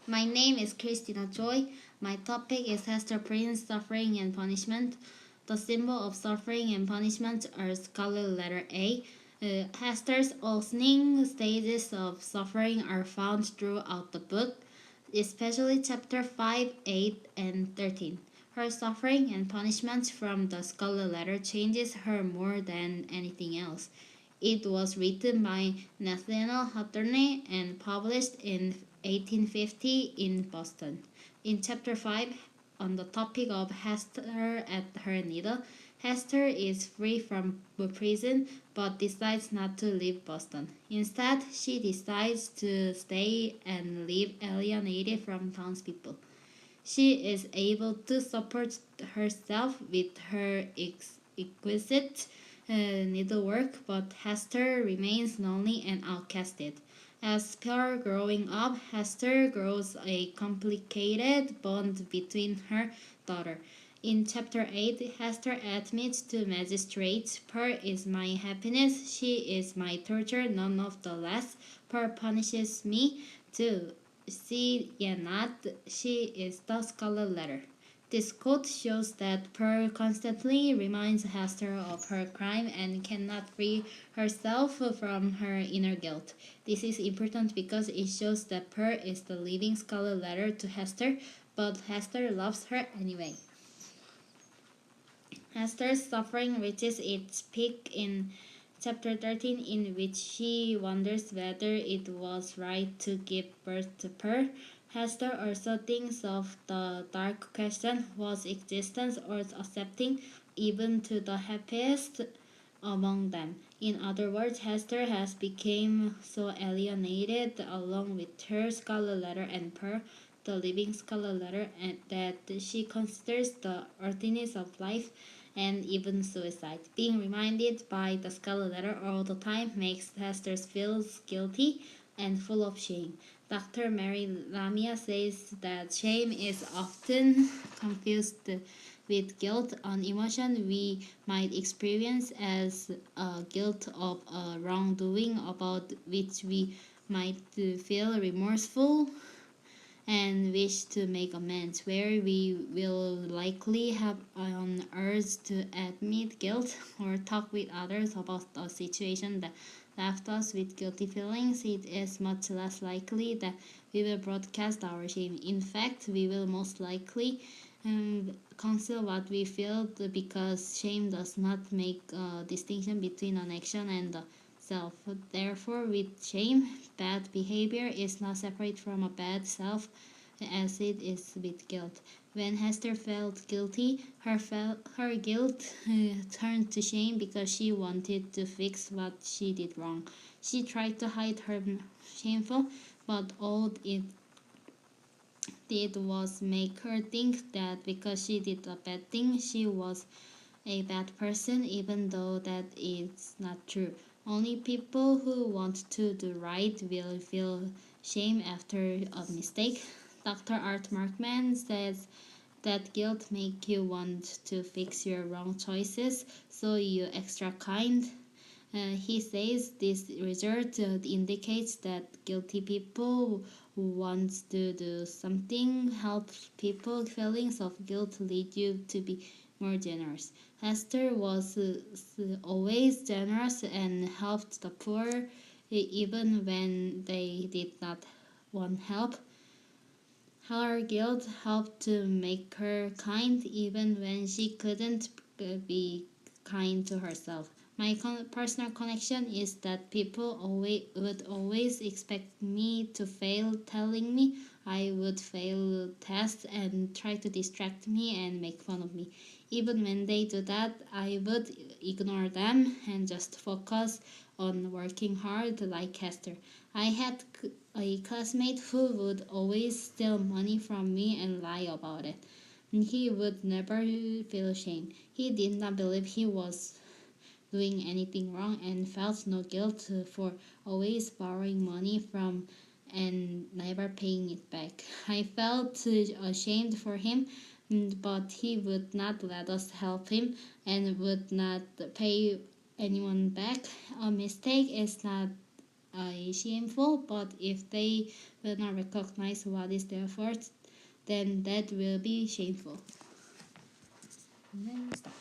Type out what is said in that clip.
My name is Christina Joy. My topic is Hester Prynne's Suffering and Punishment. The symbol of suffering and punishment are Scarlett Letter A. Hester's opening stages of suffering are found throughout the book, especially chapter 5, 8, and 13. Her suffering and punishment from the Scarlet Letter changes her more than anything else. It was written by Nathaniel Hawthorne and published in 1850 in Boston. In chapter 5, on the topic of Hester at her needle, Hester is free from prison but decides not to leave Boston. Instead, she decides to stay and live alienated from townspeople. She is able to support herself with her exquisite needlework, but Hester remains lonely and outcasted. As per growing up, Hester grows a complicated bond between her daughter. In chapter 8, Hester admits to magistrates, "Per is my happiness, she is my torture, none of the less. Per punishes me too. See ye not, she is the Scarlet Letter." This quote shows that Pearl constantly reminds Hester of her crime and cannot free herself from her inner guilt. This is important because it shows that Pearl is the living Scarlet Letter to Hester, but Hester loves her anyway. Hester's suffering reaches its peak in chapter 13, in which she wonders whether it was right to give birth to Pearl. Hester also thinks of the dark question, was existence worth accepting even to the happiest among them? In other words, Hester has become so alienated along with her Scarlet Letter and Pearl, the living Scarlet Letter, and that she considers the earthiness of life and even suicide. Being reminded by the Scarlet Letter all the time makes Hester feel guilty and full of shame. Dr. Mary Lamia says that shame is often confused with guilt, an emotion we might experience as guilt of a wrongdoing about which we might feel remorseful and wish to make amends, where we will likely have an urge to admit guilt or talk with others about a situation that left us with guilty feelings. It is much less likely that we will broadcast our shame. In fact, we will most likely conceal what we feel, because shame does not make a distinction between an action and the self. Therefore, with shame, bad behavior is not separate from a bad self as it is with guilt. When Hester felt guilty, her guilt turned to shame because she wanted to fix what she did wrong. She tried to hide her shameful, but all it did was make her think that because she did a bad thing, she was a bad person, even though that is not true. Only people who want to do right will feel shame after a mistake. Dr. Art Markman says that guilt makes you want to fix your wrong choices, so you extra kind. He says this research indicates that guilty people who want to do something help people. Feelings of guilt lead you to be more generous. Hester was always generous and helped the poor even when they did not want help. Her guilt helped to make her kind even when she couldn't be kind to herself. My personal connection is that people would always expect me to fail, telling me I would fail tests and try to distract me and make fun of me. Even when they do that, I would ignore them and just focus on working hard like Hester. I had a classmate who would always steal money from me and lie about it. He would never feel shame. He did not believe he was doing anything wrong and felt no guilt for always borrowing money from and never paying it back. I felt ashamed for him, but he would not let us help him and would not pay anyone back. A mistake is not shameful, but if they will not recognize what is their fault, then that will be shameful. And then stop.